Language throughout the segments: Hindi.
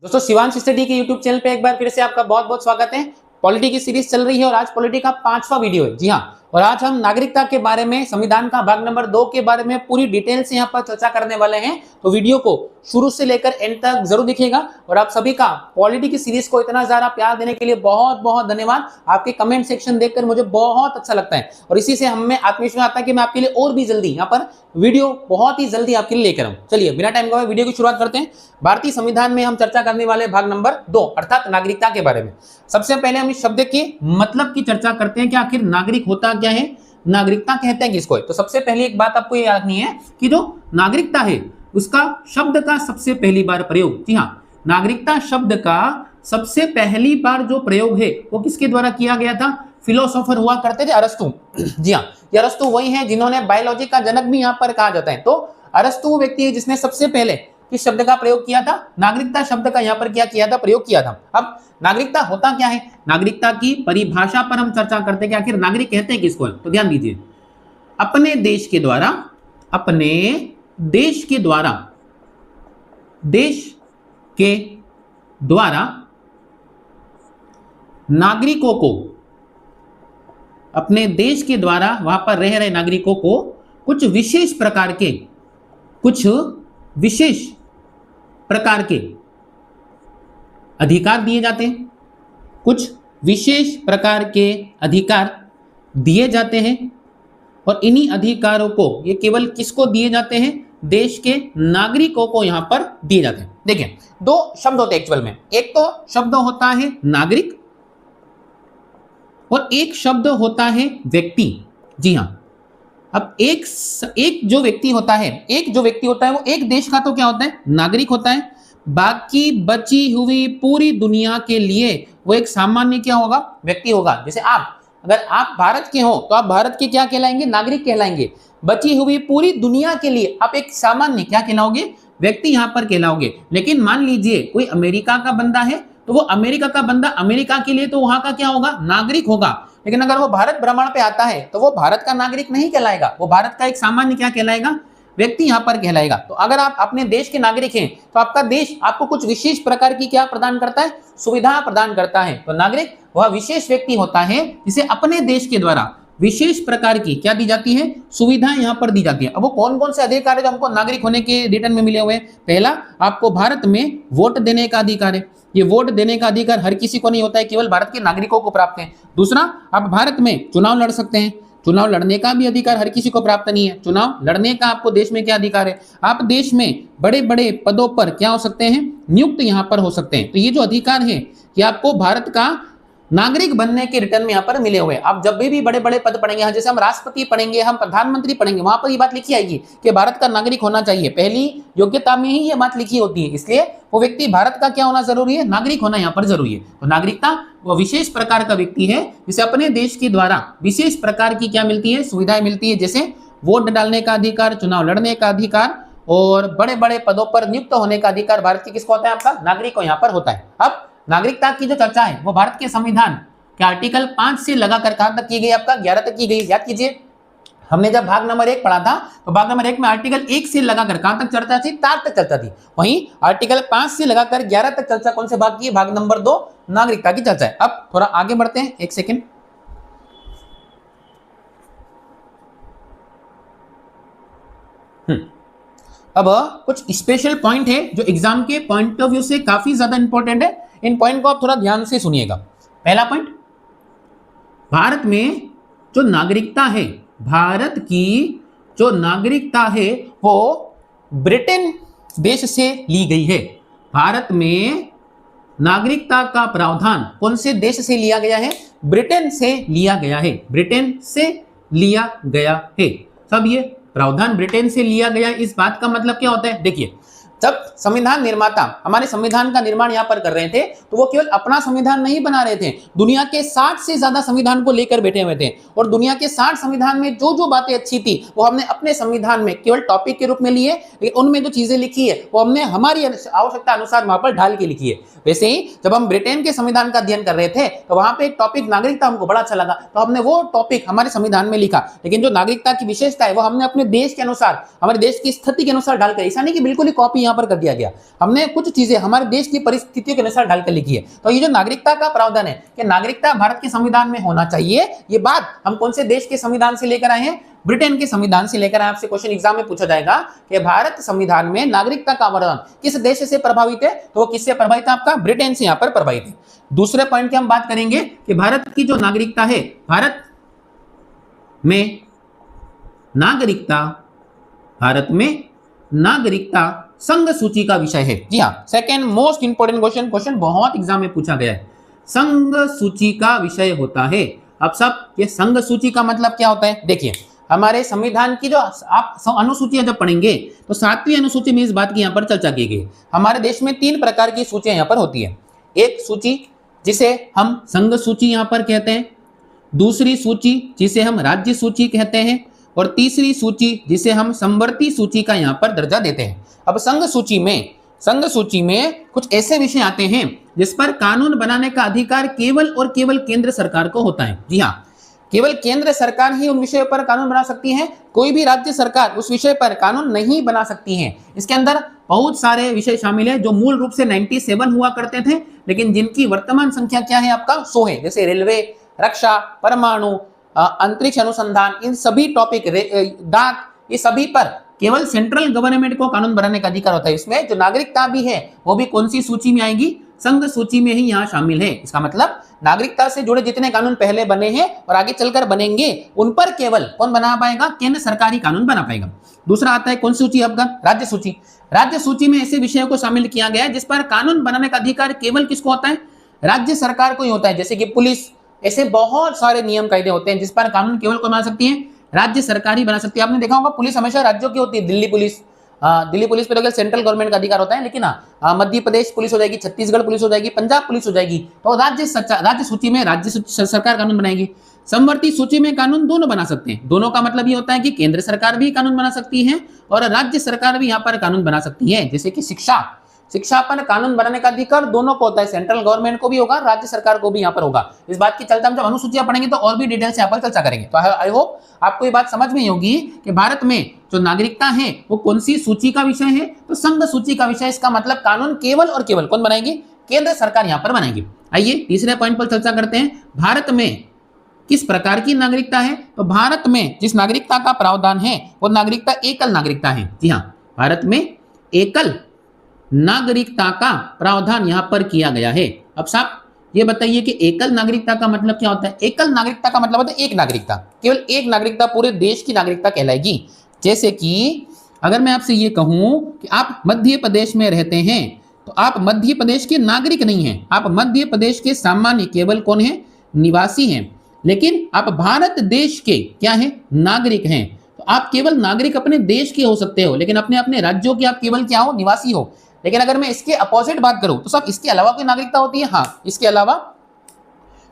दोस्तों शिवांश स्टडी के यूट्यूब चैनल पे एक बार फिर से आपका बहुत बहुत स्वागत है। पॉलिटी की सीरीज चल रही है और आज पॉलिटी का 5वां वीडियो है। जी हाँ, और आज हम नागरिकता के बारे में, संविधान का भाग नंबर 2 के बारे में पूरी डिटेल से यहाँ पर चर्चा करने वाले हैं। तो वीडियो को शुरू से लेकर एंड तक जरूर देखिएगा। और आप सभी का पॉलिटी की सीरीज को इतना ज्यादा प्यार देने के लिए बहुत बहुत धन्यवाद। आपके कमेंट सेक्शन देखकर मुझे बहुत अच्छा लगता है और इसी से हमें आत्मविश्वास आता है कि मैं आपके लिए और भी जल्दी यहाँ पर वीडियो बहुत ही जल्दी आपके लिए लेकर आऊं। चलिए बिना टाइम गवाए वीडियो की शुरुआत करते हैं। भारतीय संविधान में हम चर्चा करने वाले भाग नंबर 2 अर्थात नागरिकता के बारे में। सबसे पहले हम इस शब्द के मतलब की चर्चा करते हैं कि आखिर नागरिक होता क्या है, नागरिकता कहते हैं किसको है। तो सबसे पहले एक बात आपको याद रखनी है कि जो नागरिकता है उसका शब्द का सबसे पहली बार प्रयोग, जी हाँ, नागरिकता शब्द का सबसे पहली बार जो प्रयोग है वो किसके द्वारा किया गया था? फिलोसोफर हुआ करते थे अरस्तु। जी हाँ, ये अरस्तु वही है जिन्होंने बायोलॉजी का जनक भी यहाँ पर कहा जाता है। तो अरस्तु वो व्यक्ति है जिसने सबसे पहले किस शब्द का प्रयोग किया था? नागरिकता शब्द का यहाँ पर क्या किया था? प्रयोग किया था। अब नागरिकता होता क्या है? नागरिकता की परिभाषा पर हम चर्चा करते हैं कि आखिर नागरिक कहते हैं किसको है। तो ध्यान दीजिए, अपने देश के द्वारा, अपने देश के द्वारा, देश के द्वारा नागरिकों को, अपने देश के द्वारा वहां पर रह रहे नागरिकों को कुछ विशेष प्रकार के, कुछ विशेष प्रकार के अधिकार दिए जाते हैं, कुछ विशेष प्रकार के अधिकार दिए जाते हैं। और इन्हीं अधिकारों को ये केवल किसको दिए जाते हैं? देश के नागरिकों को यहां पर दिए जाते हैं। देखिए, दो शब्द होते हैं एक्चुअल में। एक तो शब्द होता है नागरिक और एक शब्द होता है व्यक्ति। जी हाँ, अब एक जो व्यक्ति होता है, वो एक देश का तो क्या होता है? नागरिक होता है। बाकी बची हुई पूरी दुनिया के लिए वो एक सामान्य क्या होगा? व्यक्ति होगा। जैसे आप, अगर आप भारत के हो तो आप भारत के क्या कहलाएंगे? नागरिक कहलाएंगे। बची हुई पूरी दुनिया के लिए आप एक सामान्य क्या कहलाओगे? व्यक्ति यहां पर कहलाओगे। लेकिन मान लीजिए कोई अमेरिका का बंदा है तो वो अमेरिका का बंदा अमेरिका के लिए तो वहां का क्या होगा? नागरिक होगा। लेकिन अगर वो भारत भ्रमण पे आता है तो वो भारत का नागरिक नहीं कहलाएगा, वो भारत का एक सामान्य क्या कहलाएगा? व्यक्ति यहां पर कहलाएगा। तो अगर आप अपने देश के नागरिक हैं तो आपका देश आपको कुछ विशेष प्रकार की क्या प्रदान करता है? सुविधा प्रदान करता है। तो नागरिक वह विशेष व्यक्ति होता है जिसे अपने देश के द्वारा विशेष प्रकार की क्या दी जाती है? सुविधाएं यहां पर दी जाती है। अब वो कौन कौन से अधिकार है जो हमको नागरिक होने के रिटर्न में मिले हुए हैं? पहला, आपको भारत में वोट देने का अधिकार है। ये वोट देने का अधिकार हर किसी को नहीं होता है, केवल भारत के नागरिकों को प्राप्त है। दूसरा, आप भारत में चुनाव लड़ सकते हैं। चुनाव लड़ने का भी अधिकार हर किसी को प्राप्त नहीं है। चुनाव लड़ने का आपको देश में क्या अधिकार है? आप देश में बड़े बड़े पदों पर क्या हो सकते हैं? नियुक्त यहां पर हो सकते हैं। तो ये जो अधिकार है कि आपको भारत का नागरिक बनने के रिटर्न में यहाँ पर मिले हुए हैं। आप जब भी बड़े बड़े पद पढ़ेंगे, जैसे हम राष्ट्रपति पढ़ेंगे, हम प्रधानमंत्री पढ़ेंगे, वहां पर ये बात लिखी आएगी कि भारत का नागरिक होना चाहिए। पहली योग्यता में ही ये बात लिखी होती है। इसलिए वो व्यक्ति भारत का क्या होना जरूरी है? नागरिक होना यहाँ पर जरूरी है। तो नागरिकता वो विशेष प्रकार का व्यक्ति है जिसे अपने देश के द्वारा विशेष प्रकार की क्या मिलती है? सुविधाएं मिलती है। जैसे वोट डालने का अधिकार, चुनाव लड़ने का अधिकार और बड़े बड़े पदों पर नियुक्त होने का अधिकार भारत के किसको होता है? आपका नागरिक को यहाँ पर होता है। अब नागरिकता की जो चर्चा है वो भारत के संविधान के आर्टिकल 5 से लगाकर कहां तक की गई? आपका 11 तक की गई। याद कीजिए, हमने जब भाग नंबर 1 पढ़ा था तो भाग नंबर 1 में आर्टिकल 1 से लगाकर कहां तक चर्चा थी? 4 तक चर्चा थी। वहीं आर्टिकल 5 से लगाकर 11 तक चर्चा कौन से भाग की है? भाग नंबर 2 नागरिकता की चर्चा है। अब थोड़ा आगे बढ़ते हैं, एक सेकेंड। अब कुछ स्पेशल पॉइंट है जो एग्जाम के पॉइंट ऑफ व्यू से काफी ज्यादा इंपॉर्टेंट है। इन पॉइंट को आप थोड़ा ध्यान से सुनिएगा। पहला पॉइंट, भारत में जो नागरिकता है, भारत की जो नागरिकता है वो ब्रिटेन देश से ली गई है। भारत में नागरिकता का प्रावधान कौन से देश से लिया गया है? ब्रिटेन से लिया गया है। ब्रिटेन से लिया गया है। सब ये प्रावधान ब्रिटेन से लिया गया, इस बात का मतलब क्या होता है? देखिए, जब संविधान निर्माता हमारे संविधान का निर्माण यहाँ पर कर रहे थे तो वो केवल अपना संविधान नहीं बना रहे थे, दुनिया के 60 से ज्यादा संविधान को लेकर बैठे हुए थे। और दुनिया के 60 संविधान में जो जो बातें अच्छी थी वो हमने अपने संविधान में केवल टॉपिक के रूप में लिए, लेकिन उनमें जो चीजें लिखी है वो हमने हमारी आवश्यकता अनुसार वहां पर ढाल के लिखी है। वैसे ही जब हम ब्रिटेन के संविधान का अध्ययन कर रहे थे तो वहां पे एक टॉपिक नागरिकता हमको बड़ा अच्छा लगा, तो हमने वो टॉपिक हमारे संविधान में लिखा। लेकिन जो नागरिकता की विशेषता है वो हमने अपने देश के अनुसार, हमारे देश की स्थिति के अनुसार ढालकर, ऐसा नहीं कि बिल्कुल ही कॉपी यहाँ पर कर दिया गया। हमने कुछ चीजें हमारे देश की परिस्थितियों के अनुसार ढालकर लिखी है। तो ये जो नागरिकता का प्रावधान है कि नागरिकता भारत के संविधान में होना चाहिए, ये बात हम कौन से देश के संविधान से लेकर आए हैं? ब्रिटेन के संविधान से लेकर आए। आपसे क्वेश्चन एग्जाम में पूछा जाएगा कि भारत संविधान में नागरिकता का प्रावधान किस देश से प्रभावित है, तो वो किससे प्रभावित है? आपका ब्रिटेन से यहाँ पर प्रभावित है। दूसरे पॉइंट की हम बात करेंगे कि भारत की जो नागरिकता है, भारत में नागरिकता संघ सूची का विषय है। जी हाँ, सेकेंड मोस्ट इंपोर्टेंट क्वेश्चन बहुत एग्जाम में पूछा गया है। संघ सूची का विषय होता है। अब सब ये संघ सूची का मतलब क्या होता है? देखिए, हमारे संविधान की जो आप अनुसूचियां जब पढ़ेंगे तो 7वीं अनुसूची में इस बात की यहाँ पर चर्चा की गई। हमारे देश में 3 प्रकार की सूचियां यहाँ पर होती है। एक सूची जिसे हम संघ सूची यहाँ पर कहते हैं, दूसरी सूची जिसे हम राज्य सूची कहते हैं, और तीसरी सूची जिसे हम समवर्ती सूची का यहाँ पर दर्जा देते हैं। अब संघ सूची में कुछ ऐसे विषय आते हैं जिस पर कानून बनाने का अधिकार केवल और केवल केंद्र सरकार को होता है। जी हाँ, केवल केंद्र सरकार ही उन विषयों पर कानून बना सकती है, कोई भी राज्य सरकार उस विषय पर कानून नहीं बना सकती है। इसके अंदर बहुत सारे विषय शामिल है जो मूल रूप से 97 हुआ करते थे, लेकिन जिनकी वर्तमान संख्या क्या है? आपका 100 है। जैसे रेलवे, रक्षा, परमाणु, अंतरिक्ष अनुसंधान, इन सभी टॉपिक, डाक, ये सभी पर केवल सेंट्रल गवर्नमेंट को कानून बनाने का अधिकार होता है। इसमें जो नागरिकता भी है वो भी कौन सी सूची में आएगी? संघ सूची में ही यहाँ शामिल है। इसका मतलब नागरिकता से जुड़े जितने कानून पहले बने हैं और आगे चलकर बनेंगे, उन पर केवल कौन बना पाएगा? केंद्र सरकार ही कानून बना पाएगा। दूसरा आता है कौन सी सूची? आपका राज्य सूची। राज्य सूची में ऐसे विषयों को शामिल किया गया है जिस पर कानून बनाने का अधिकार केवल किसको होता है? राज्य सरकार को ही होता है। जैसे कि पुलिस, ऐसे बहुत सारे नियम कायदे होते हैं जिस पर कानून केवल कौन बना सकती है? राज्य सरकार ही बना सकती है। आपने देखा होगा पुलिस हमेशा राज्यों की होती है। दिल्ली पुलिस पे तो सेंट्रल गवर्नमेंट का अधिकार होता है, लेकिन मध्य प्रदेश पुलिस हो जाएगी, छत्तीसगढ़ पुलिस हो जाएगी, पंजाब पुलिस हो जाएगी, तो राज्य सूची में सरकार कानून बनाएगी। समवर्ती सूची में कानून दोनों बना सकते हैं। दोनों का मतलब ये होता है कि केंद्र सरकार भी कानून बना सकती है और राज्य सरकार भी यहाँ पर कानून बना सकती है। जैसे कि शिक्षा पर कानून बनाने का अधिकार दोनों को होता है, सेंट्रल गवर्नमेंट को भी होगा, राज्य सरकार को भी यहाँ पर होगा। इस बात की चलते हम जब अनुसूचियां पढ़ेंगे तो और भी डिटेल से यहाँ पर चर्चा करेंगे। तो आई होप आपको ये बात समझ में होगी कि भारत में जो नागरिकता है वो कौन सी सूची का विषय है? तो संघ सूची का विषय। इसका मतलब कानून केवल और केवल कौन बनाएगी? केंद्र सरकार यहाँ पर बनाएगी। आइए तीसरे पॉइंट पर चर्चा करते हैं। भारत में किस प्रकार की नागरिकता है? तो भारत में जिस नागरिकता का प्रावधान है वो नागरिकता एकल नागरिकता है। जी हाँ, भारत में एकल नागरिकता का प्रावधान यहां पर किया गया है। अब साहब ये बताइए कि एकल नागरिकता का मतलब क्या होता है? एकल नागरिकता का मतलब होता है एक नागरिकता, केवल एक नागरिकता पूरे देश की नागरिकता कहलाएगी। जैसे कि अगर मैं आपसे ये कहूं कि आप मध्य प्रदेश में रहते हैं तो आप मध्य प्रदेश के नागरिक नहीं हैं, आप मध्य प्रदेश के सामान्य केवल कौन है? निवासी हैं। लेकिन आप भारत देश के क्या है? नागरिक हैं। तो आप केवल नागरिक अपने देश के हो सकते हो, लेकिन अपने अपने राज्यों के आप केवल क्या हो? निवासी हो। लेकिन अगर मैं इसके अपोजिट बात करूं तो सब इसके अलावा कोई नागरिकता होती है? हाँ, इसके अलावा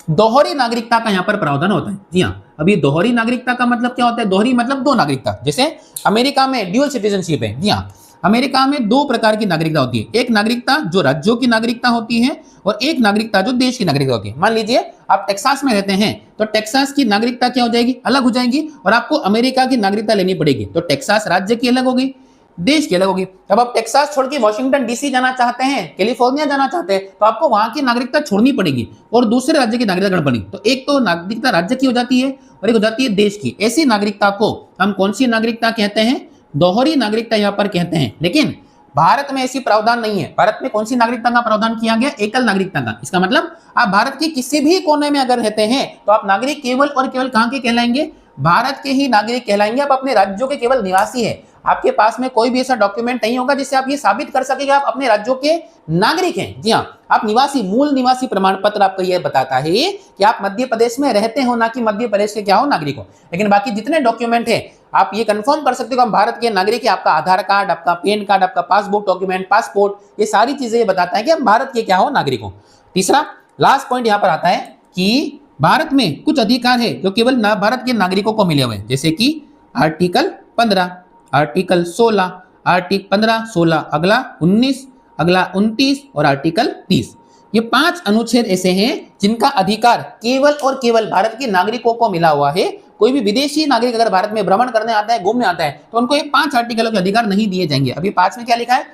दोहरी नागरिकता का यहां पर प्रावधान होता है। जी हाँ, अभी दोहरी नागरिकता का मतलब क्या होता है? दोहरी मतलब दो नागरिकता। जैसे अमेरिका में ड्यूअल सिटीजनशिप है। जी हाँ, अमेरिका में 2 प्रकार की नागरिकता होती है। एक नागरिकता जो राज्यों की नागरिकता होती है और एक नागरिकता जो देश की नागरिकता होती है। मान लीजिए आप टेक्सास में रहते हैं तो टेक्सास की नागरिकता क्या हो जाएगी? अलग हो जाएगी और आपको अमेरिका की नागरिकता लेनी पड़ेगी। तो टेक्सास राज्य की अलग होगी, देश की अलग होगी। अब आप टेक्सास छोड़ के वॉशिंगटन डीसी जाना चाहते हैं, कैलिफोर्निया जाना चाहते हैं, तो आपको वहां की नागरिकता छोड़नी पड़ेगी और दूसरे राज्य की नागरिकता करनी पड़ेगी। तो एक तो नागरिकता राज्य की हो जाती है और एक हो जाती है देश की। ऐसी नागरिकता को हम कौन सी नागरिकता कहते हैं? दोहरी नागरिकता यहाँ पर कहते हैं। लेकिन भारत में ऐसी प्रावधान नहीं है। भारत में कौन सी नागरिकता का प्रावधान किया गया? एकल नागरिकता का। इसका मतलब आप भारत के किसी भी कोने में अगर रहते हैं तो आप नागरिक केवल और केवल कहां के कहलाएंगे? भारत के ही नागरिक कहलाएंगे। आप अपने राज्यों के केवल निवासी हैं। आपके पास में कोई भी ऐसा डॉक्यूमेंट नहीं होगा जिससे आप ये साबित कर सकेंगे आप अपने राज्यों के नागरिक हैं। जी हाँ, आप निवासी, मूल निवासी प्रमाण पत्र आपको यह बताता है कि आप मध्य प्रदेश में रहते हो, ना कि मध्य प्रदेश के क्या हो? नागरिक हो। लेकिन बाकी जितने डॉक्यूमेंट है आप ये कंफर्म कर सकते हो कि हम भारत के नागरिक हैं। आपका आधार कार्ड, आपका पैन कार्ड, आपका पासबुक डॉक्यूमेंट, पासपोर्ट, ये सारी चीजें ये बताता है कि हम भारत के क्या हो? नागरिक हो। तीसरा लास्ट पॉइंट यहाँ पर आता है कि भारत में कुछ अधिकार है जो केवल भारत के नागरिकों को मिले हुए हैं। जैसे कि आर्टिकल 15, आर्टिकल 16, आर्टिकल 15, 16, अगला 19, अगला 29 और आर्टिकल 30। ये 5 अनुच्छेद ऐसे हैं जिनका अधिकार केवल और केवल भारत के नागरिकों को मिला हुआ है। कोई भी विदेशी नागरिक अगर भारत में भ्रमण करने आता है, घूमने आता है, तो उनको ये 5 आर्टिकलों के अधिकार नहीं दिए जाएंगे। अभी 5 में क्या लिखा है?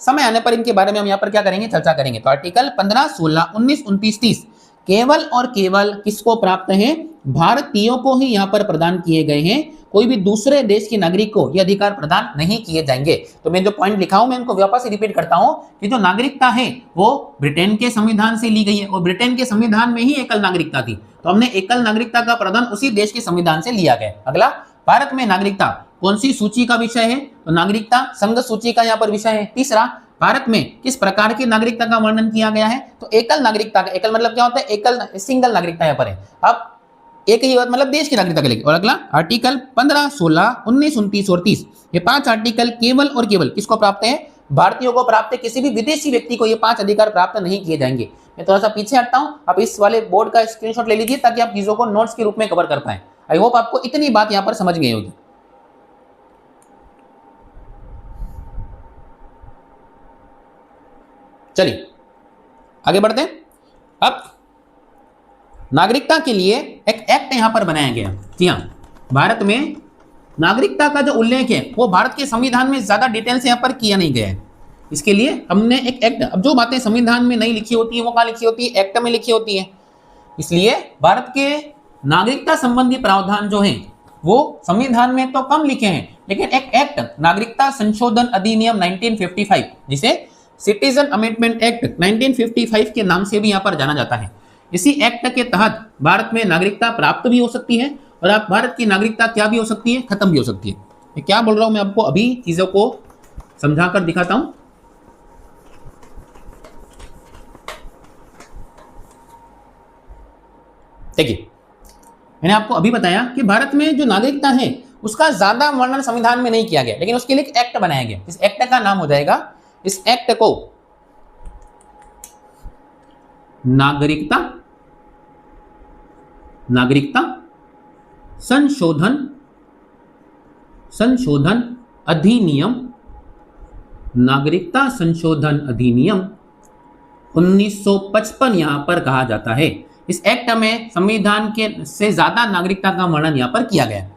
समय आने पर इनके बारे में हम यहाँ पर क्या करेंगे, चर्चा करेंगे। तो आर्टिकल 15, 16, 19, 29, 30 केवल और केवल किसको प्राप्त है, भारतीयों को ही यहाँ पर प्रदान किए गए हैं। कोई भी दूसरे देश के नागरिक को ये अधिकार प्रदान नहीं किए जाएंगे। तो मैं जो पॉइंट लिखा हूं मैं इनको वापस रिपीट करता हूं कि जो नागरिकता है वो ब्रिटेन के संविधान से ली गई है और ब्रिटेन के संविधान में ही एकल नागरिकता थी, तो हमने एकल नागरिकता का प्रदान उसी देश के संविधान से लिया गया। अगला, भारत में नागरिकता कौन सी सूची का विषय है, तो नागरिकता संघ सूची का यहाँ पर विषय है। तीसरा, भारत में किस प्रकार की नागरिकता का वर्णन किया गया है, तो एकल नागरिकता का, एकल मतलब क्या होता है, एकल सिंगल नागरिकता यहाँ पर है। अब एक ही बात मतलब देश की नागरिकता के लिए। और अगला आर्टिकल 15, 16, 19, 29 और 30 ये 5 आर्टिकल केवल और केवल किसको प्राप्त है, भारतीयों को प्राप्त है। किसी भी विदेशी व्यक्ति को ये 5 अधिकार प्राप्त नहीं किए जाएंगे। मैं थोड़ा सा पीछे हटता हूं, आप इस वाले बोर्ड का स्क्रीनशॉट ले लीजिए ताकि आप चीजों को नोट्स के रूप में कवर कर पाए। आई होप आपको इतनी बात यहां पर समझ गई होगी। चलिए आगे बढ़ते हैं। अब नागरिकता के लिए एक एक्ट यहां पर बनाया गया। जी हां, भारत में नागरिकता का जो उल्लेख है वो भारत के संविधान में ज्यादा डिटेल से यहां पर किया नहीं गया है। इसके लिए हमने एक एक्ट, अब जो बातें संविधान में नहीं लिखी होती है वो कहां लिखी होती है, एक्ट में लिखी होती है। इसलिए भारत के नागरिकता संबंधी प्रावधान जो है वो संविधान में तो कम लिखे हैं, लेकिन एक एक्ट नागरिकता संशोधन अधिनियम 1955 जिसे सिटीजन अमेंडमेंट एक्ट 1955 के नाम से भी यहां पर जाना जाता है, इसी एक्ट के तहत भारत में नागरिकता प्राप्त भी हो सकती है और आप भारत की नागरिकता क्या भी हो सकती है, खत्म भी हो सकती है। मैं क्या बोल रहा हूं, मैं आपको अभी चीजों को समझाकर दिखाता हूं। देखिए, मैंने आपको अभी बताया कि भारत में जो नागरिकता है उसका ज्यादा वर्णन संविधान में नहीं किया गया, लेकिन उसके लिए एक एक्ट बनाया गया। इस एक्ट का नाम हो जाएगा, इस एक्ट को नागरिकता संशोधन अधिनियम, नागरिकता संशोधन अधिनियम 1955 यहां पर कहा जाता है। इस एक्ट में संविधान के से ज्यादा नागरिकता का वर्णन यहां पर किया गया।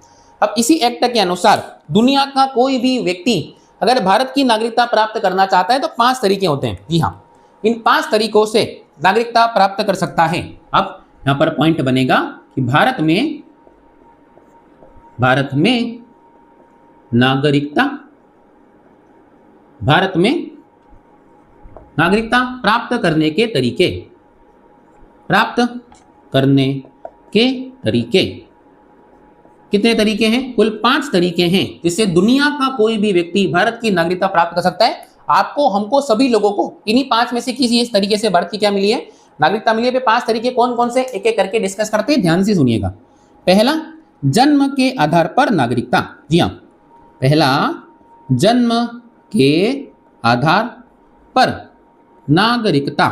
अब इसी एक्ट के अनुसार दुनिया का कोई भी व्यक्ति अगर भारत की नागरिकता प्राप्त करना चाहता है तो 5 तरीके होते हैं। जी हाँ, इन 5 तरीकों से नागरिकता प्राप्त कर सकता है। अब यहां पर पॉइंट बनेगा कि भारत में नागरिकता प्राप्त करने के तरीके कितने तरीके हैं, कुल 5 तरीके हैं जिससे दुनिया का कोई भी व्यक्ति भारत की नागरिकता प्राप्त कर सकता है। आपको, हमको, सभी लोगों को इन्हीं 5 में से किसी इस तरीके से भारत की क्या मिली है, नागरिकता मिली है। 5 तरीके कौन कौन से, एक एक करके डिस्कस करते हैं, ध्यान से सुनिएगा। पहला, जन्म के आधार पर नागरिकता। जी हाँ, पहला जन्म के आधार पर नागरिकता।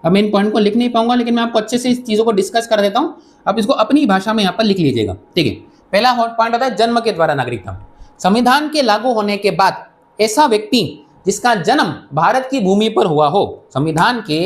अब मैं इन पॉइंट को लिख नहीं पाऊंगा, लेकिन मैं आपको अच्छे से इस चीजों को डिस्कस कर देता हूं। आप इसको अपनी भाषा में यहां पर लिख लीजिएगा। ठीक है, पहला पॉइंट होता है जन्म के द्वारा नागरिकता। संविधान के लागू होने के बाद ऐसा व्यक्ति जिसका जन्म भारत की भूमि पर हुआ हो, संविधान के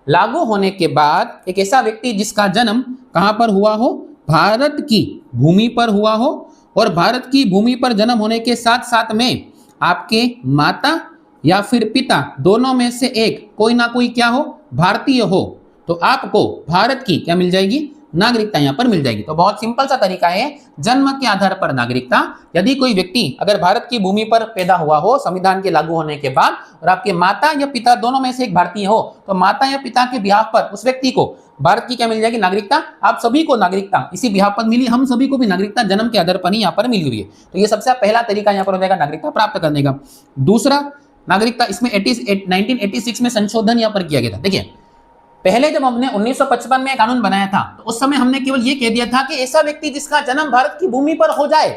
लागू होने के बाद एक ऐसा व्यक्ति जिसका जन्म कहां पर हुआ हो, भारत की भूमि पर हुआ हो, और भारत की भूमि पर जन्म होने के साथ साथ में आपके माता या फिर पिता दोनों में से एक कोई ना कोई क्या हो, भारतीय हो, तो आपको भारत की क्या मिल जाएगी, नागरिकता यहां पर मिल जाएगी। तो बहुत सिंपल सा तरीका है, जन्म के आधार पर नागरिकता। यदि कोई व्यक्ति अगर भारत की भूमि पर पैदा हुआ हो संविधान के लागू होने के बाद और आपके माता या पिता दोनों में से एक भारतीय हो, तो माता या पिता के बिहाफ पर उस व्यक्ति को भारत की क्या मिल जाएगी, नागरिकता। आप सभी को नागरिकता इसी बिहाफ पर मिली, हम सभी को भी नागरिकता जन्म के आधार पर ही यहाँ पर मिली हुई है। तो ये सबसे पहला तरीका यहाँ पर हो जाएगा नागरिकता प्राप्त करने का। दूसरा, नागरिकता इसमें 1986 में संशोधन यहाँ पर किया गया था। देखिए, पहले जब हमने 1955 में कानून बनाया था तो उस समय हमने केवल ये कह दिया था कि ऐसा व्यक्ति जिसका जन्म भारत की भूमि पर हो जाए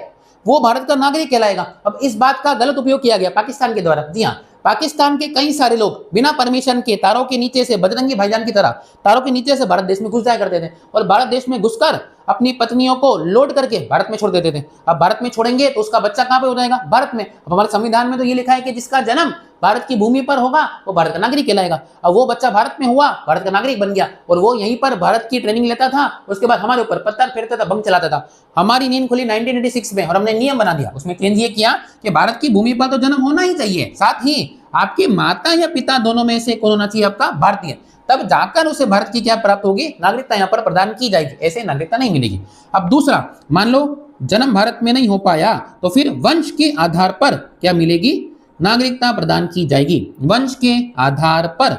वो भारत का नागरिक कहलाएगा। अब इस बात का गलत उपयोग किया गया पाकिस्तान के द्वारा। जी हाँ, पाकिस्तान के कई सारे लोग बिना परमिशन के तारों के नीचे से, बजरंगी भाईजान की तरह तारों के नीचे से भारत देश में घुस जाया करते थे और भारत देश में घुसकर अपनी पत्नियों को लोड करके भारत में छोड़ देते थे। अब भारत में छोड़ेंगे तो उसका बच्चा कहां पे हो जाएगा, भारत में। अब हमारे संविधान में तो ये लिखा है कि जिसका जन्म भारत की भूमि पर होगा वो भारत का नागरिक कहलाएगा। अब वो बच्चा भारत में हुआ, भारत का नागरिक बन गया और वो यहीं पर भारत की ट्रेनिंग लेता था, उसके बाद हमारे ऊपर पत्थर फेरता था, बम चलाता था। हमारी नींद खुली 1986 में और हमने नियम बना दिया, उसमें चेंज ये किया कि भारत की भूमि पर तो जन्म होना ही चाहिए, साथ ही आपके माता या पिता दोनों में से कौन होना चाहिए आपका? भारतीय। तब जाकर उसे भारत की क्या प्राप्त होगी? नागरिकता यहाँ पर प्रदान की जाएगी, ऐसे नागरिकता नहीं मिलेगी। अब दूसरा, मान लो जन्म भारत में नहीं हो पाया तो फिर वंश के आधार पर क्या मिलेगी? नागरिकता प्रदान की जाएगी। वंश के आधार पर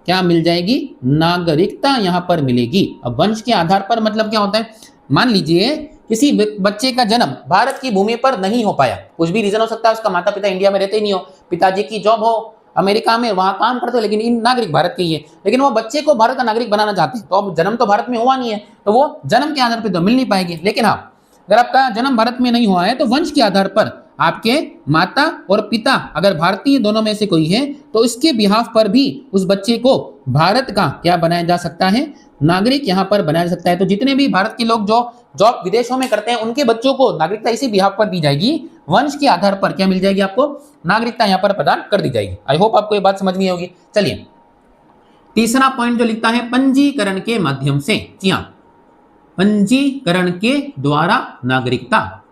क्या मिल जाएगी? नागरिकता यहाँ पर मिलेगी। अब वंश के आधार पर मतलब क्या होता है? मान लीजिए किसी बच्चे का जन्म भारत की भूमि पर नहीं हो पाया, कुछ भी रीजन हो सकता है, उसका माता पिता इंडिया में रहते ही नहीं हो, पिताजी की जॉब हो अमेरिका में, वहां काम करते हो, लेकिन इन नागरिक भारत के ही है, लेकिन वो बच्चे को भारत का नागरिक बनाना चाहते हैं, तो अब जन्म तो भारत में हुआ नहीं है, तो वो जन्म के आधार पर तो मिल नहीं पाएगी। लेकिन हाँ, अगर आपका जन्म भारत में नहीं हुआ है तो वंश के आधार पर आपके माता और पिता अगर भारतीय दोनों में से कोई है तो इसके बिहाफ पर भी उस बच्चे को भारत का क्या बनाया जा सकता है? नागरिक यहाँ पर बनाया जा सकता है। तो जितने भी भारत के लोग जो जॉब विदेशों में करते हैं उनके बच्चों को नागरिकता इसी बिहाफ पर दी जाएगी, वंश के आधार पर क्या मिल जाएगी आपको? नागरिकता यहाँ पर प्रदान कर दी जाएगी। आई होप आपको ये बात समझ में होगी। चलिए तीसरा पॉइंट जो लिखता है पंजीकरण के माध्यम से। जी हाँ, पंजीकरण के द्वारा नागरिकता।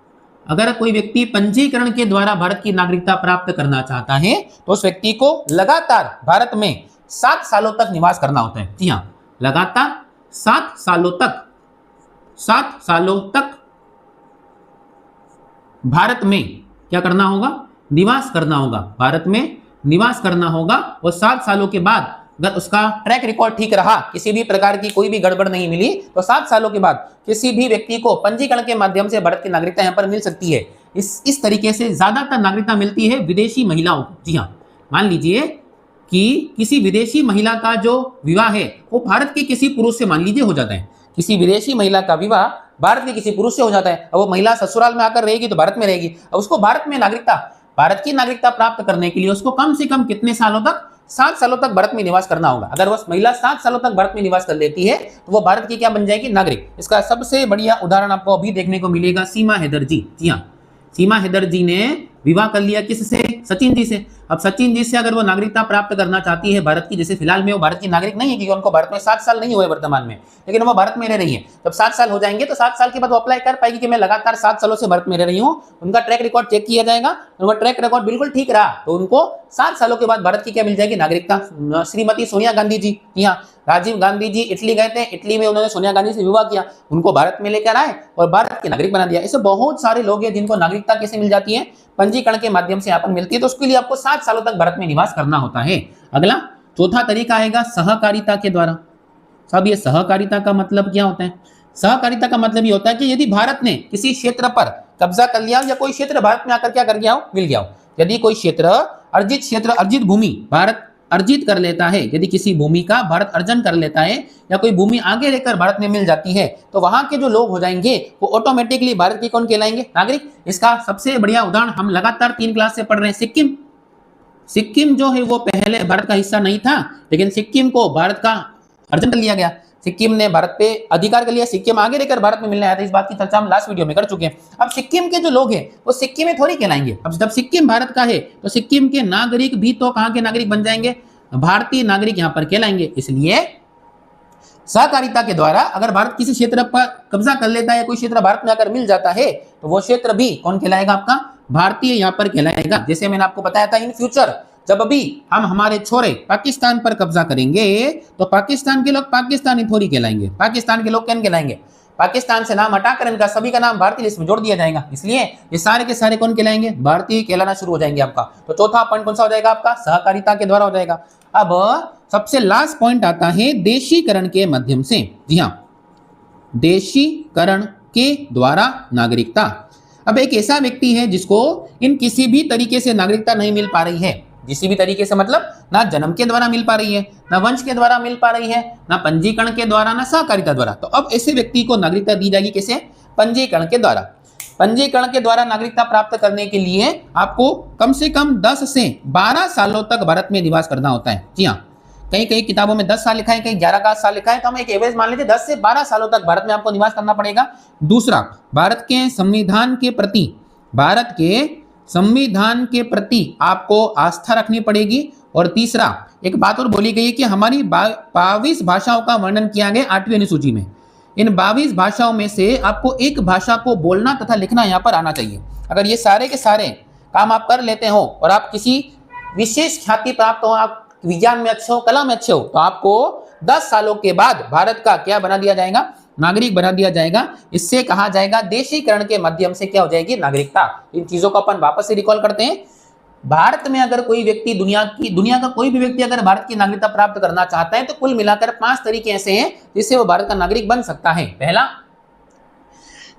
अगर कोई व्यक्ति पंजीकरण के द्वारा भारत की नागरिकता प्राप्त करना चाहता है तो उस व्यक्ति को लगातार भारत में 7 सालों तक निवास करना होता है। जी हाँ, लगातार 7 सालों तक भारत में क्या करना होगा? निवास करना होगा। भारत में निवास करना होगा और 7 सालों के बाद अगर उसका ट्रैक रिकॉर्ड ठीक रहा, किसी भी प्रकार की कोई भी गड़बड़ नहीं मिली, तो 7 सालों के बाद किसी भी व्यक्ति को पंजीकरण के माध्यम से भारत की नागरिकता यहाँ पर मिल सकती है। इस तरीके से ज्यादातर नागरिकता मिलती है विदेशी महिलाओं को। जी हाँ, मान लीजिए कि किसी विदेशी महिला का जो विवाह है वो भारत के किसी पुरुष से मान लीजिए हो जाता है, किसी विदेशी महिला का विवाह भारत के किसी पुरुष से हो जाता है, अब वो महिला ससुराल में आकर रहेगी तो भारत में रहेगी, अब उसको भारत की नागरिकता प्राप्त करने के लिए उसको कम से कम कितने सालों तक? 7 सालों तक भारत में निवास करना होगा। अगर वह महिला 7 सालों तक भारत में निवास कर लेती है तो वो भारत की क्या बन जाएगी? नागरिक। इसका सबसे बढ़िया उदाहरण आपको अभी देखने को मिलेगा सीमा हैदर जी। जी हाँ, सीमा हैदर जी ने विवाह कर लिया किससे? सचिन जी से। अब सचिन जी से अगर वो नागरिकता प्राप्त करना चाहती है भारत की, जैसे फिलहाल में वो भारत की नागरिक नहीं है क्योंकि उनको भारत में 7 साल नहीं हुए वर्तमान में, लेकिन वो भारत में रह रही है। जब 7 साल हो जाएंगे तो 7 साल के बाद वो अप्लाई कर पाएगी कि मैं लगातार 7 सालों से भारत में रह रही हूँ। उनका ट्रैक रिकॉर्ड चेक किया जाएगा, उनका ट्रैक रिकॉर्ड बिल्कुल ठीक रहा तो उनको 7 सालों के बाद भारत की क्या मिल जाएगी? नागरिकता। श्रीमती सोनिया गांधी जी, यहाँ राजीव गांधी जी इटली गए थे, इटली में उन्होंने सोनिया गांधी से विवाह किया, उनको भारत में लेकर आए और भारत के नागरिक बना दिया। ऐसे बहुत सारे लोग हैं जिनको नागरिकता कैसे मिल जाती है? पंजीकरण के माध्यम से यहाँ मिलती है, तो उसके लिए आपको 7 सालों तक भारत में निवास करना होता है। अगला चौथा तरीका आएगा सहकारिता के द्वारा। सब ये सहकारिता का मतलब क्या होता है? सहकारिता का मतलब ये होता है कि यदि भारत ने किसी क्षेत्र पर कब्जा कर लिया या कोई क्षेत्र भारत में आकर क्या कर गया हो? मिल गया हो। यदि कोई अर्जित भूमि भारत अर्जित कर लेता है, यदि किसी भूमि का भारत अर्जन कर लेता है या कोई भूमि आगे लेकर भारत में मिल जाती है तो वहां के जो लोग हो जाएंगे वो ऑटोमेटिकली भारत की कौन कहलाएंगे? नागरिक। इसका सबसे बढ़िया उदाहरण हम लगातार 3 क्लास से पढ़ रहे हैं, सिक्किम जो है वो पहले भारत का हिस्सा नहीं था, लेकिन सिक्किम को भारत का अर्जन कर लिया गया, सिक्किम ने भारत पे अधिकार कर लिया, सिक्किम आगे लेकर भारत में मिलने आया था। इस बात की चर्चा हम लास्ट वीडियो में कर चुके हैं। अब सिक्किम के जो लोग हैं वो सिक्किम में थोड़ी कहलाएंगे। अब जब सिक्किम भारत का है तो सिक्किम के नागरिक भी तो कहां के नागरिक बन जाएंगे? भारतीय नागरिक यहां पर कहलाएंगे। इसलिए सहकारिता के द्वारा अगर भारत किसी क्षेत्र पर कब्जा कर लेता है, कोई क्षेत्र भारत में आकर मिल जाता है तो वो क्षेत्र भी कौन कहलाएगा? आपका भारतीय यहां पर कहलाएगा। जैसे मैंने आपको बताया था इन फ्यूचर जब अभी हम हमारे छोरे पाकिस्तान पर कब्जा करेंगे तो पाकिस्तान के लोग पाकिस्तानी थोड़ी कहलाएंगे, पाकिस्तान के लोग क्या कहलाएंगे? पाकिस्तान से नाम हटाकर इनका सभी का नाम भारतीय लिस्ट में जोड़ दिया जाएगा, इसलिए ये सारे के सारे कौन कहलाएंगे? भारतीय कहलाना शुरू हो जाएंगे आपका। तो चौथा पॉइंट कौन सा हो जाएगा आपका? सहकारिता के द्वारा हो जाएगा। अब सबसे लास्ट पॉइंट आता है देशीकरण के माध्यम से। जी हाँ, देशीकरण के द्वारा नागरिकता। अब एक ऐसा व्यक्ति है जिसको इन किसी भी तरीके से नागरिकता नहीं मिल पा रही है, किसी भी तरीके से मतलब ना जन्म के द्वारा मिल पा रही है, ना वंश के द्वारा मिल पा रही है, ना पंजीकरण के द्वारा, ना सहकारिता द्वारा। तो अब ऐसे व्यक्ति को नागरिकता दी जाएगी कैसे? पंजीकरण के द्वारा। पंजीकरण के द्वारा नागरिकता प्राप्त करने के लिए आपको कम से कम 10 से 12 सालों तक भारत में निवास करना होता है। जी हाँ, कई कई किताबों में 10 साल लिखा है, कहीं 11 का साल लिखा है, तो हम एक एवरेज मान लेते 10 से 12 सालों तक भारत में आपको निवास करना पड़ेगा। दूसरा, भारत के संविधान के प्रति आपको आस्था रखनी पड़ेगी। और तीसरा, एक बात और बोली गई है कि हमारी 22 भाषाओं का वर्णन किया गया 8वीं अनुसूची में। इन 22 भाषाओं में से आपको एक भाषा को बोलना तथा लिखना यहाँ पर आना चाहिए। अगर ये सारे के सारे काम आप कर लेते हो और आप किसी विशेष ख्याति प्राप्त हो, आप विज्ञान में अच्छे हो, कला में अच्छे हो, तो आपको 10 सालों के बाद भारत का क्या बना दिया जाएगा, नागरिक बना दिया जाएगा। इससे कहा जाएगा देशीकरण के माध्यम से क्या हो जाएगी, नागरिकता। इन चीजों को अपन वापस से रिकॉल करते हैं। भारत में अगर कोई व्यक्ति दुनिया का कोई भी व्यक्ति अगर भारत की नागरिकता प्राप्त करना चाहता है तो कुल मिलाकर 5 तरीके ऐसे हैं जिससे वो भारत का नागरिक बन सकता है। पहला,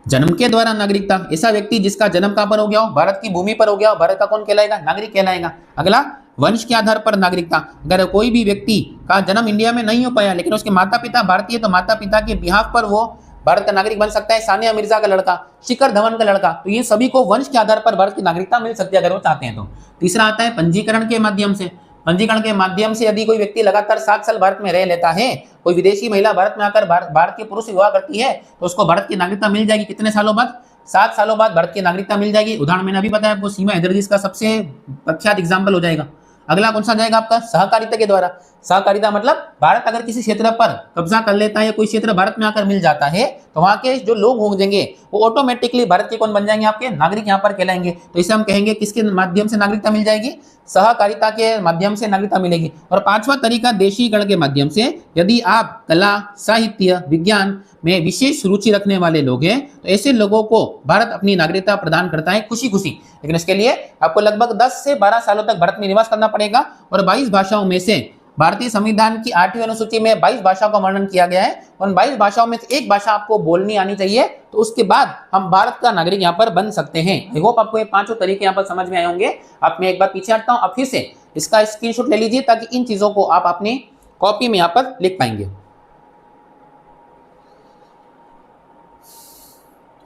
जन्म के द्वारा नागरिकता, ऐसा व्यक्ति जिसका जन्म कहां पर हो गया हो, भारत की भूमि पर हो गया हो, भारत का कौन कहलाएगा, नागरिक कहलाएगा। अगला, वंश के आधार पर नागरिकता, अगर कोई भी व्यक्ति का जन्म इंडिया में नहीं हो पाया लेकिन उसके माता पिता भारतीय, तो माता पिता के बिहाफ पर वो भारत का नागरिक बन सकता है। सानिया मिर्जा का लड़का, शिखर धवन का लड़का, तो ये सभी को वंश के आधार पर भारत की नागरिकता मिल सकती है अगर वो चाहते हैं तो। तीसरा आता है पंजीकरण के माध्यम से। पंजीकरण के माध्यम से यदि कोई व्यक्ति लगातार 7 साल भारत में रह लेता है, कोई विदेशी महिला भारत में आकर भारत के पुरुष से विवाह करती है तो उसको भारत की नागरिकता मिल जाएगी। कितने सालों बाद, 7 सालों बाद भारत की नागरिकता मिल जाएगी। उदाहरण मैंने अभी बताया आपको, सीमा हैदर जी इसका सबसे प्रख्यात एग्जाम्पल हो जाएगा। अगला कौन सा जाएगा आपका, सहकारिता के द्वारा। सहकारिता मतलब भारत अगर किसी क्षेत्र पर कब्जा कर लेता है या कोई क्षेत्र भारत में आकर मिल जाता है तो वहां के जो लोग होंगे वो ऑटोमेटिकली भारत के कौन बन जाएंगे, आपके नागरिक यहाँ पर कहलाएंगे। तो इसे हम कहेंगे किसके माध्यम से नागरिकता मिल जाएगी, सहकारिता के माध्यम से नागरिकता मिलेगी। और 5वां तरीका देशीकरण के माध्यम से। यदि आप कला, साहित्य, विज्ञान में विशेष रुचि रखने वाले लोग हैं तो ऐसे लोगों को भारत अपनी नागरिकता प्रदान करता है खुशी खुशी, लेकिन इसके लिए आपको लगभग 10 से 12 सालों तक भारत में निवास करना पड़ेगा। और 22 भाषाओं में से भारतीय संविधान की 8वीं अनुसूची में 22 भाषाओं का वर्णन किया गया है। उन 22 भाषाओं में से एक भाषा आपको बोलनी आनी चाहिए, तो उसके बाद हम भारत का नागरिक यहाँ पर बन सकते हैं। आई होप आपको ये 5 तरीके यहाँ पर समझ में आए होंगे। अब मैं एक बार पीछे हटता हूँ, अब फिर से इसका स्क्रीनशॉट ले लीजिए ताकि इन चीजों को आप अपनी कॉपी में यहाँ पर लिख पाएंगे।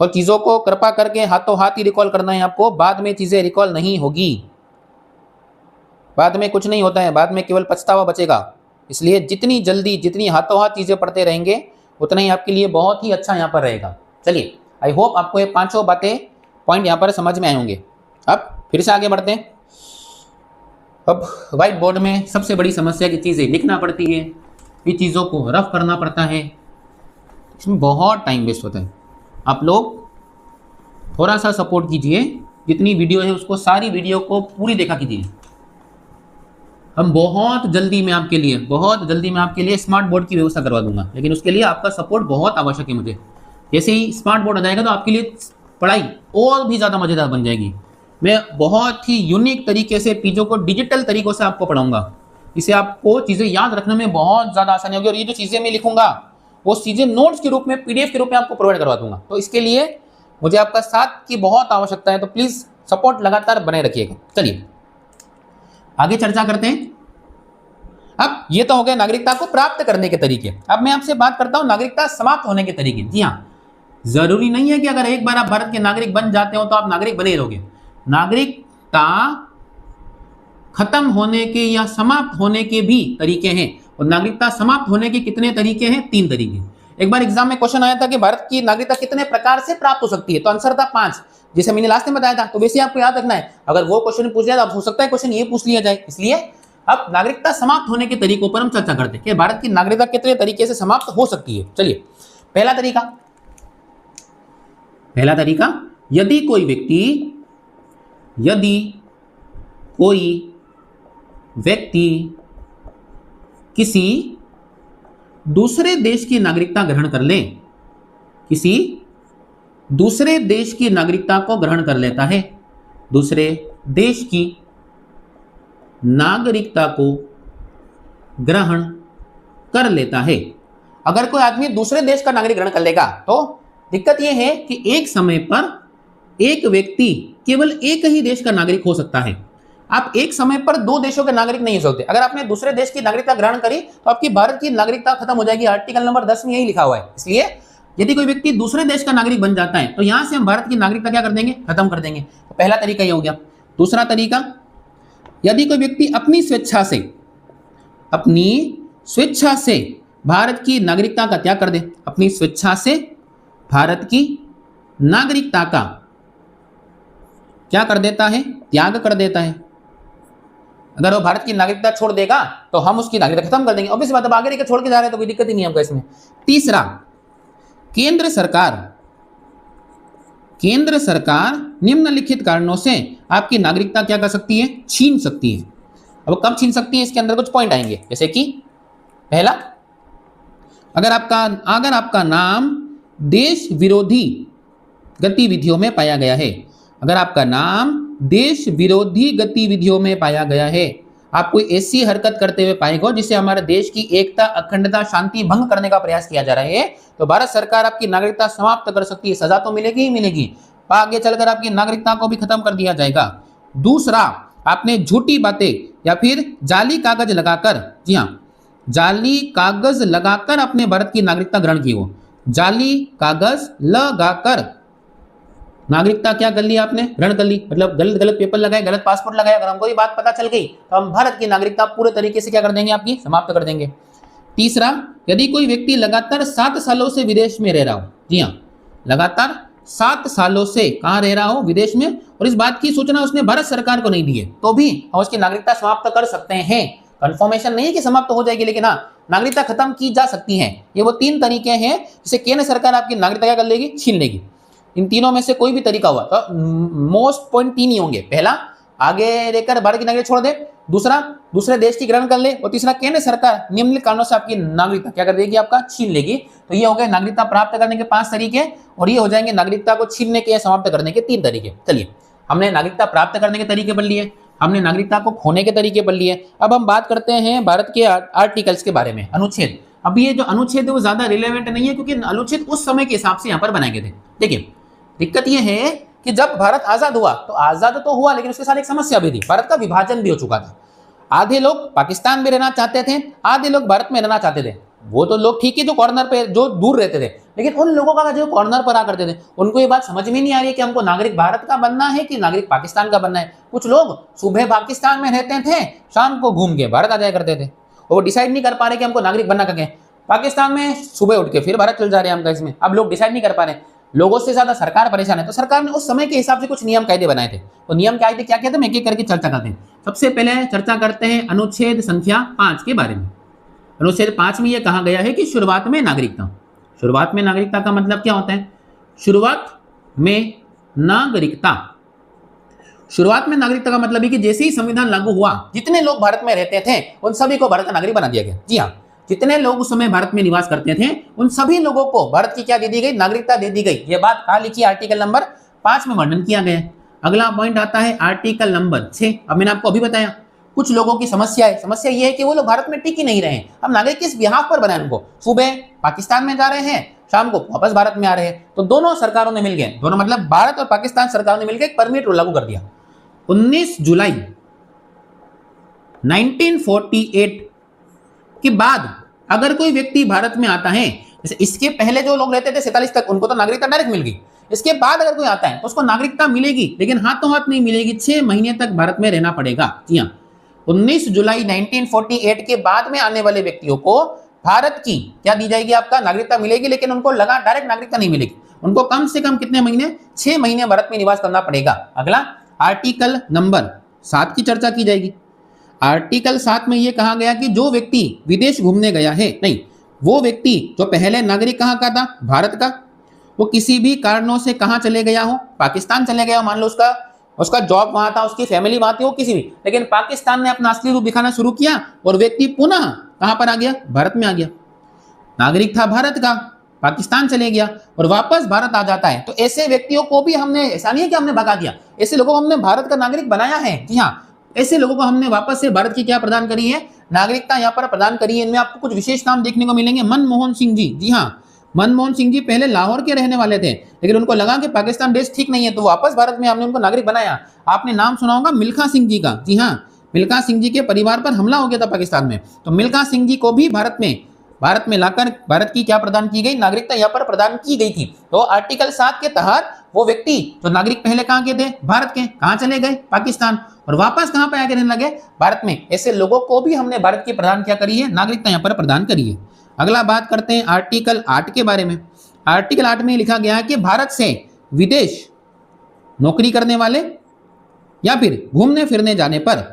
और चीजों को कृपा करके हाथों हाथ ही रिकॉल करना है आपको, बाद में चीजें रिकॉल नहीं होगी, बाद में कुछ नहीं होता है, बाद में केवल पछतावा बचेगा। इसलिए जितनी जल्दी, जितनी हाथों हाथ चीजें पढ़ते रहेंगे उतना ही आपके लिए बहुत ही अच्छा यहाँ पर रहेगा। चलिए, आई होप आपको ये 5 बातें पॉइंट यहाँ पर समझ में आए होंगे। अब फिर से आगे बढ़ते हैं। अब व्हाइट बोर्ड में सबसे बड़ी समस्या की चीजें लिखना पड़ती है, ये चीजों को रफ करना पड़ता है, इसमें बहुत टाइम वेस्ट होता है। आप लोग थोड़ा सा सपोर्ट कीजिए, जितनी वीडियो है उसको, सारी वीडियो को पूरी देखा कीजिए। हम बहुत जल्दी में आपके लिए स्मार्ट बोर्ड की व्यवस्था करवा दूंगा, लेकिन उसके लिए आपका सपोर्ट बहुत आवश्यक है मुझे। जैसे ही स्मार्ट बोर्ड आ जाएगा तो आपके लिए पढ़ाई और भी ज़्यादा मज़ेदार बन जाएगी। मैं बहुत ही यूनिक तरीके से चीज़ों को डिजिटल तरीकों से आपको पढ़ाऊंगा, इससे आपको चीज़ें याद रखने में बहुत ज़्यादा आसानी होगी। और ये जो चीज़ें मैं लिखूंगा वो चीज़ें नोट्स के रूप में, PDF के रूप में आपको प्रोवाइड करवा दूंगा। तो इसके लिए मुझे आपका साथ की बहुत आवश्यकता है, तो प्लीज़ सपोर्ट लगातार बने रखिएगा। चलिए आगे चर्चा करते हैं। अब ये तो हो गया नागरिकता को प्राप्त करने के तरीके। अब मैं आपसे बात करता हूं नागरिकता समाप्त होने के तरीके। जी हाँ, जरूरी नहीं है कि अगर एक बार आप भारत के नागरिक बन जाते हो तो आप नागरिक बने रहोगे। नागरिकता खत्म होने के या समाप्त होने के भी तरीके हैं। और नागरिकता समाप्त होने के कितने तरीके हैं? 3 तरीके। एक बार एग्जाम में क्वेश्चन आया था कि भारत की नागरिकता कितने प्रकार से प्राप्त हो सकती है, तो आंसर था 5, जिसे मैंने लास्ट में बताया था। तो वैसे आपको याद रखना है, अगर वो क्वेश्चन पूछ लिया तो हो सकता है क्वेश्चन ये पूछ लिया जाए। इसलिए अब नागरिकता समाप्त होने के तरीकों पर हम चर्चा करते हैं कि भारत की नागरिकता कितने तरीके से समाप्त हो सकती है। चलिए, पहला तरीका, यदि कोई व्यक्ति किसी दूसरे देश की नागरिकता ग्रहण कर ले, किसी दूसरे देश की नागरिकता को ग्रहण कर लेता है, दूसरे देश की नागरिकता को ग्रहण कर लेता है। अगर कोई आदमी दूसरे देश का नागरिक ग्रहण कर लेगा तो दिक्कत यह है कि एक समय पर एक व्यक्ति केवल एक ही देश का नागरिक हो सकता है। आप एक समय पर 2 देशों के नागरिक नहीं हो सकते। अगर आपने दूसरे देश की नागरिकता ग्रहण करी तो आपकी भारत की नागरिकता खत्म हो जाएगी। आर्टिकल नंबर 10 में यही लिखा हुआ है। इसलिए यदि कोई व्यक्ति दूसरे देश का नागरिक बन जाता है तो यहां से हम भारत की नागरिकता क्या कर देंगे? खत्म कर देंगे। तो पहला तरीका ये हो गया। दूसरा तरीका, यदि कोई व्यक्ति अपनी स्वेच्छा से भारत की नागरिकता का त्याग कर दे, अपनी स्वेच्छा से भारत की नागरिकता का क्या कर देता है? त्याग कर देता है। अगर वो भारत की नागरिकता छोड़ देगा तो हम उसकी नागरिकता खत्म कर देंगे। ऑब्वियस बात है, आगे लेकर छोड़ के जा रहे हैं तो कोई दिक्कत ही नहीं है हमको इसमें। तीसरा, केंद्र सरकार निम्नलिखित कारणों से आपकी नागरिकता क्या कर सकती है? छीन सकती है। अब कब छीन सकती है, इसके अंदर कुछ पॉइंट आएंगे, जैसे कि पहला, अगर आपका नाम देश विरोधी गतिविधियों में पाया गया है, अगर आपका नाम देश विरोधी गतिविधियों में पाया गया है, आप कोई ऐसी हरकत करते हुए पाए गए जिससे हमारे देश की एकता, अखंडता, शांति भंग करने का प्रयास किया जा रहा है, तो भारत सरकार आपकी नागरिकता समाप्त कर सकती है। सजा तो मिलेगी ही मिलेगी, आगे चलकर आपकी नागरिकता को भी खत्म कर दिया जाएगा। दूसरा, आपने झूठी बातें या फिर जाली कागज लगाकर, जी हाँ, जाली कागज लगाकर अपने भारत की नागरिकता ग्रहण की हो, जाली कागज लगाकर नागरिकता क्या कर ली आपने, ग्रहण कर ली, मतलब गलत पेपर लगाए, गलत पासपोर्ट लगाया। अगर हमको ये बात पता चल गई तो हम भारत की नागरिकता पूरे तरीके से क्या कर देंगे, आपकी समाप्त कर देंगे। तीसरा, यदि कोई व्यक्ति लगातार 7 सालों से विदेश में रह रहा हो, जी हाँ, लगातार 7 सालों से कहाँ रह रहा हो, विदेश में, और इस बात की सूचना उसने भारत सरकार को नहीं दी है, तो भी हम उसकी नागरिकता समाप्त कर सकते हैं। कंफर्मेशन नहीं है कि समाप्त हो जाएगी, लेकिन हाँ, नागरिकता खत्म की जा सकती है। ये वो 3 तरीके हैं जिससे केंद्र सरकार आपकी नागरिकता क्या कर लेगी, छीन लेगी। इन तीनों में से कोई भी तरीका हुआ तो मोस्ट पॉइंट 3 ही होंगे। पहला, आगे रहकर भारत की नागरिकता छोड़ दे, दूसरा, दूसरे देश की ग्रहण कर ले, और तीसरा, केंद्र सरकार निम्नलिखित कारणों से आपकी नागरिकता क्या कर देगी, आपका छीन लेगी। तो ये हो गए नागरिकता प्राप्त करने के 5 तरीके, और ये हो जाएंगे नागरिकता को छीनने के या समाप्त करने के 3 तरीके। चलिए, हमने नागरिकता प्राप्त करने के तरीके पढ़ लिए, हमने नागरिकता को खोने के तरीके पढ़ लिए। अब हम बात करते हैं भारत के आर्टिकल्स के बारे में, अनुच्छेद। अब ये जो अनुच्छेद है वो ज्यादा रिलेवेंट नहीं है, क्योंकि अनुच्छेद उस समय के हिसाब से यहाँ पर बनाए गए थे। देखिए, दिक्कत यह है कि जब भारत आजाद हुआ तो आजाद तो हुआ, लेकिन उसके साथ एक समस्या भी थी, भारत का विभाजन भी हो चुका था। आधे लोग पाकिस्तान में रहना चाहते थे, आधे लोग भारत में रहना चाहते थे। वो तो लोग ठीक है जो कॉर्नर पे, जो दूर रहते थे, लेकिन उन लोगों का जो कॉर्नर पर आ करते थे, उनको ये बात समझ में नहीं आ रही है कि हमको नागरिक भारत का बनना है कि नागरिक पाकिस्तान का बनना है। कुछ लोग सुबह पाकिस्तान में रहते थे, शाम को घूम के भारत आ जाया करते थे, और वो डिसाइड नहीं कर पा रहे कि हमको नागरिक बनना क्या। पाकिस्तान में सुबह उठ के फिर भारत चल जा रहे हैं हम, इसमें अब लोग डिसाइड नहीं कर पा रहे। लोगों से ज्यादा सरकार परेशान है, तो सरकार ने उस समय के हिसाब से कुछ नियम कायदे बनाए थे। तो नियम कायदे क्या कहते हैं, एक एक करके चर्चा करते हैं। सबसे पहले चर्चा करते हैं अनुच्छेद संख्या 5 के बारे में। अनुच्छेद 5 में यह कहा गया है कि शुरुआत में नागरिकता, शुरुआत में नागरिकता का मतलब क्या होता है, शुरुआत में नागरिकता, शुरुआत में नागरिकता का मतलब है कि जैसे ही संविधान लागू हुआ, जितने लोग भारत में रहते थे उन सभी को भारत का नागरिक बना दिया गया। जी हाँ, जितने लोग उस समय भारत में निवास करते थे उन सभी लोगों को भारत की क्या दे दी गई, नागरिकता दे दी गई। ये बात कहाँ लिखी, आर्टिकल नंबर 5 में वर्णन किया गया है। अगला पॉइंट आता है आर्टिकल नंबर 6। अब मैंने आपको अभी बताया कुछ लोगों की समस्या है, समस्या ये है कि वो लोग भारत में टिक ही नहीं रहे हैं। हम नागरिक किस बिहाफ पर बनाए उनको, सुबह पाकिस्तान में जा रहे हैं, शाम को वापस भारत में आ रहे हैं। तो दोनों सरकारों ने मिलकर, दोनों मतलब भारत और पाकिस्तान सरकारों ने मिलकर एक परमिट लागू कर दिया। 19 जुलाई 1948 के बाद अगर कोई व्यक्ति भारत में आता है, जैसे इसके पहले जो लोग रहते थे 47 तक, उनको तो नागरिकता डायरेक्ट मिल गई। इसके बाद अगर कोई आता है तो उसको नागरिकता मिलेगी, लेकिन हाथों हाथ नहीं मिलेगी, 6 महीने तक भारत में रहना पड़ेगा। जी हाँ, 19 जुलाई 1948 के बाद में आने वाले व्यक्तियों को भारत की क्या दी जाएगी, आपका नागरिकता मिलेगी, लेकिन उनको लगा डायरेक्ट नागरिकता नहीं मिलेगी। उनको कम से कम कितने महीने, 6 महीने भारत में निवास करना पड़ेगा। अगला आर्टिकल नंबर 7 की चर्चा की जाएगी। आर्टिकल 7 में यह कहा गया कि जो व्यक्ति विदेश घूमने गया है, नहीं, वो व्यक्ति जो पहले नागरिक कहाँ का था, भारत का, वो किसी भी कारणों से कहाँ चले गया हो, पाकिस्तान चले गया हो, मान लो उसका जॉब वहां था, उसकी फैमिली वहां थी, वो किसी भी, लेकिन पाकिस्तान ने अपना असली रूप दिखाना शुरू किया और व्यक्ति पुनः कहां पर आ गया, भारत में आ गया। नागरिक था भारत का, पाकिस्तान चले गया और वापस भारत आ जाता है, तो ऐसे व्यक्तियों को भी हमने, ऐसा नहीं है कि हमने भगा दिया, ऐसे लोगों को हमने भारत का नागरिक बनाया है। जी हाँ, ऐसे लोगों को हमने वापस से भारत की क्या प्रदान करी है, नागरिकता यहाँ पर प्रदान करी है। इनमें आपको कुछ विशेष नाम देखने को मिलेंगे। मनमोहन सिंह जी, जी हाँ, मनमोहन सिंह जी पहले लाहौर के रहने वाले थे, लेकिन उनको लगा कि पाकिस्तान देश ठीक नहीं है, तो वापस भारत में हमने उनको नागरिक बनाया। आपने नाम सुना होगा मिल्खा सिंह जी का। जी हाँ, मिल्खा सिंह जी के परिवार पर हमला हो गया था पाकिस्तान में, तो मिल्खा सिंह जी को भी भारत में लाकर भारत की क्या प्रदान की गई, नागरिकता यहाँ पर प्रदान की गई थी। तो आर्टिकल 7 के तहत वो व्यक्ति जो नागरिक पहले कहाँ के थे, भारत के, कहाँ चले गए, पाकिस्तान, और वापस कहाँ पे आके रहने लगे, भारत में, ऐसे लोगों को भी हमने भारत की प्रदान क्या करी है, नागरिकता यहाँ पर प्रदान करी है। अगला बात करते हैं आर्टिकल 8 के बारे में। आर्टिकल 8 में लिखा गया है कि भारत से विदेश नौकरी करने वाले या फिर घूमने फिरने जाने पर,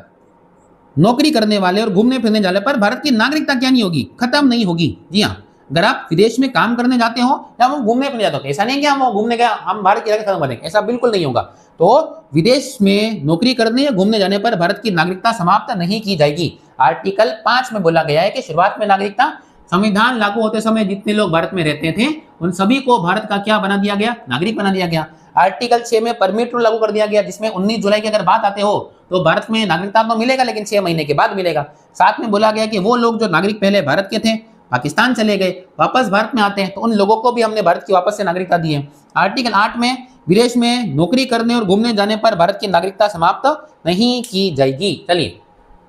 नौकरी करने वाले और घूमने फिरने जाने पर भारत की नागरिकता क्या नहीं होगी, खत्म नहीं होगी। जी हाँ, अगर आप विदेश में काम करने जाते हो या वो घूमने के जाते हो, ऐसा नहीं है कि हम घूमने गए हम भारत की खत्म कर देंगे, ऐसा बिल्कुल नहीं होगा। तो विदेश में नौकरी करने या घूमने जाने पर भारत की नागरिकता समाप्त नहीं की जाएगी। आर्टिकल 5 में बोला गया है कि शुरुआत में नागरिकता संविधान लागू होते समय जितने लोग भारत में रहते थे उन सभी को भारत का क्या बना दिया गया, नागरिक बना दिया गया। आर्टिकल 6 में परमिट रूल लागू कर दिया गया, जिसमें 19 जुलाई की अगर बात आते हो तो भारत में नागरिकता तो मिलेगा लेकिन 6 महीने के बाद मिलेगा। साथ में बोला गया कि वो लोग जो नागरिक पहले भारत के थे पाकिस्तान चले गए वापस भारत में आते हैं तो उन लोगों को भी हमने भारत की वापस से नागरिकता दी है। आर्टिकल 8 में विदेश में नौकरी करने और घूमने जाने पर भारत की नागरिकता समाप्त नहीं की जाएगी। चलिए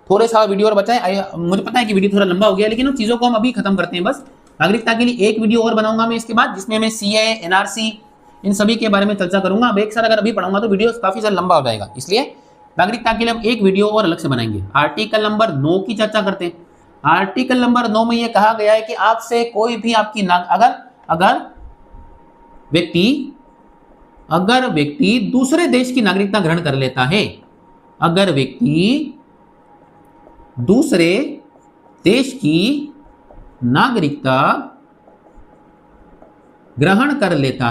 थोड़े सा वीडियो और बचाएं, मुझे पता है कि वीडियो थोड़ा लंबा हो गया लेकिन उन चीजों को हम अभी खत्म करते हैं। बस नागरिकता के लिए एक वीडियो और बनाऊंगा मैं इसके बाद, जिसमें मैं सीए एनआरसी इन सभी के बारे में चर्चा करूंगा। अब एक साथ अगर अभी पढ़ाऊंगा तो वीडियो काफी ज्यादा लंबा हो जाएगा, इसलिए नागरिकता के लिए हम एक वीडियो और अलग से बनाएंगे। आर्टिकल नंबर 9 की चर्चा करते हैं। आर्टिकल नंबर 9 में यह कहा गया है कि आपसे कोई भी आपकी अगर व्यक्ति दूसरे देश की नागरिकता ग्रहण कर लेता है, अगर व्यक्ति दूसरे देश की नागरिकता ग्रहण कर लेता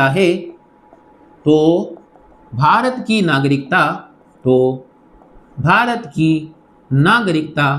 है तो भारत की नागरिकता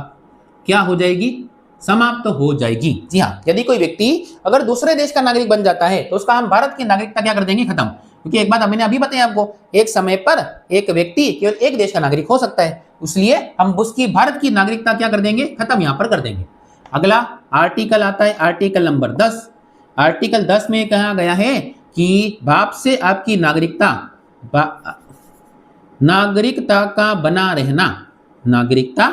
क्या हो जाएगी, समाप्त हो जाएगी। जी हाँ, यदि कोई व्यक्ति अगर दूसरे देश का नागरिक बन जाता है तो उसका हम भारत की नागरिकता क्या कर देंगे, खत्म। क्योंकि एक बात मैंने अभी बताया आपको, एक समय पर एक व्यक्ति केवल एक देश का नागरिक हो सकता है, इसलिए हम उसकी भारत की नागरिकता क्या कर देंगे, खत्म यहां पर कर देंगे। अगला आर्टिकल आता है आर्टिकल नंबर 10। आर्टिकल 10 में कहा गया है कि बाप से आपकी नागरिकता का बना रहना, नागरिकता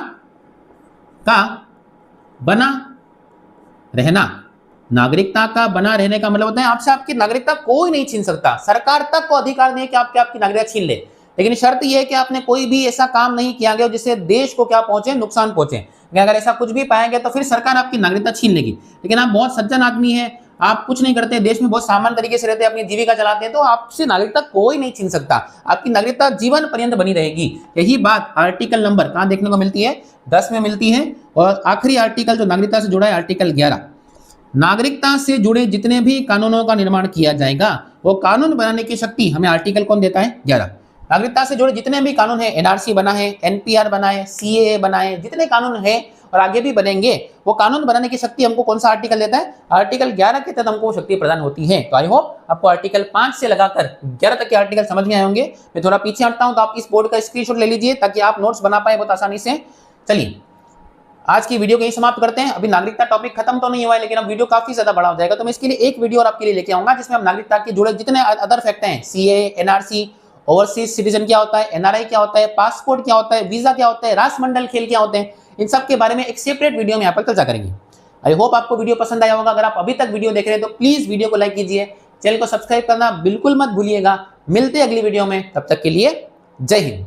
का बना रहने का मतलब होता है आपसे आपकी नागरिकता कोई नहीं छीन सकता। सरकार तक को अधिकार नहीं है कि आपकी नागरिकता छीन ले, लेकिन शर्त यह है कि आपने कोई भी ऐसा काम नहीं किया गया जिससे देश को क्या पहुंचे, नुकसान पहुंचे। अगर ऐसा कुछ भी पाया गया तो फिर सरकार आपकी नागरिकता छीन लेगी। लेकिन आप बहुत सज्जन आदमी हैं, आप कुछ नहीं करते, देश में बहुत सामान्य तरीके से रहते हैं, अपनी जीविका चलाते हैं, तो आपसे नागरिकता कोई नहीं छीन सकता, आपकी नागरिकता जीवन पर्यंत बनी रहेगी। यही बात आर्टिकल नंबर कहां देखने को मिलती है, 10 में मिलती है। और आखिरी आर्टिकल जो नागरिकता से जुड़ा है आर्टिकल 11। नागरिकता से जुड़े जितने भी कानूनों का निर्माण किया जाएगा वो कानून बनाने की शक्ति हमें आर्टिकल कौन देता है, 11। नागरिकता से जुड़े जितने भी कानून है, एनआरसी बना है, एनपीआर बना है, सीएए बना है, जितने कानून है और आगे भी बनेंगे, वो कानून बनाने की शक्ति हमको कौन सा आर्टिकल देता है, आर्टिकल 11 के तहत हमको शक्ति प्रदान होती है। तो आई होप आपको आर्टिकल 5 से लगाकर 11 तक के आर्टिकल समझ में आए होंगे। मैं थोड़ा पीछे हटता हूं तो आप इस बोर्ड का स्क्रीनशॉट ले लीजिए ताकि आप नोट्स बना पाए बहुत आसानी से। चलिए आज की वीडियो को यही समाप्त करते हैं। अभी नागरिकता टॉपिक खत्म तो नहीं हुआ है लेकिन अब वीडियो काफी ज्यादा बड़ा हो जाएगा, तो मैं इसके लिए एक वीडियो और आपके लिए लेके आऊंगा जिसमें हम नागरिकता के जुड़े जितने अदर फैक्ट हैं, सीए, एनआरसी, ओवरसीज सिटीजन क्या होता है, एनआरआई क्या होता है, पासपोर्ट क्या होता है, वीजा क्या होता है, राष्ट्रमंडल खेल क्या होते हैं, इन सब के बारे में एक सेपरेट वीडियो में यहाँ पर चर्चा करेंगे। आई होप आपको वीडियो पसंद आया होगा। अगर आप अभी तक वीडियो देख रहे हैं तो प्लीज वीडियो को लाइक कीजिए, चैनल को सब्सक्राइब करना बिल्कुल मत भूलिएगा। मिलते हैं अगली वीडियो में, तब तक के लिए जय हिंद।